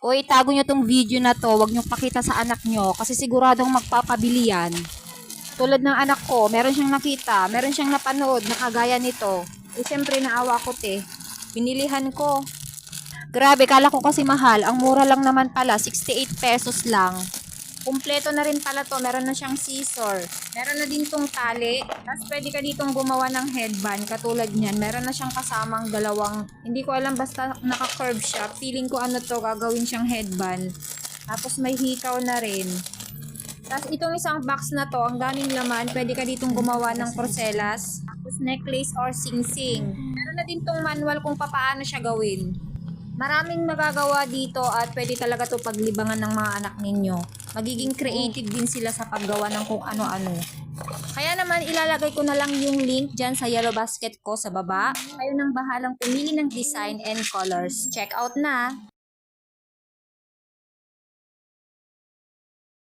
O itago nyo tong video na to, wag nyo pakita sa anak nyo kasi siguradong magpapabili yan. Tulad ng anak ko, meron siyang nakita, meron siyang napanood na kagaya nito. Eh syempre naawa ko binilihan ko. Grabe, kala ko kasi mahal. Ang mura lang naman pala, 68 pesos lang. Kumpleto na rin pala to. Meron na siyang scissor. Meron na din tong tali. Tapos pwede ka ditong gumawa ng headband. Katulad niyan. Meron na siyang kasamang dalawang, hindi ko alam, basta naka-curve siya. Feeling ko ano to, gagawin siyang headband. Tapos may hikaw na rin. Tapos itong isang box na to, ang daming laman. Pwede ka ditong gumawa ng porcelas. Tapos necklace or sing-sing. Meron na din tong manual kung paano siya gawin. Maraming magagawa dito at pwede talaga to paglibangan ng mga anak ninyo. Magiging creative din sila sa paggawa ng kung ano-ano. Kaya naman ilalagay ko na lang yung link dyan sa yellow basket ko sa baba. Kayo nang bahalang pumili ng design and colors. Check out na!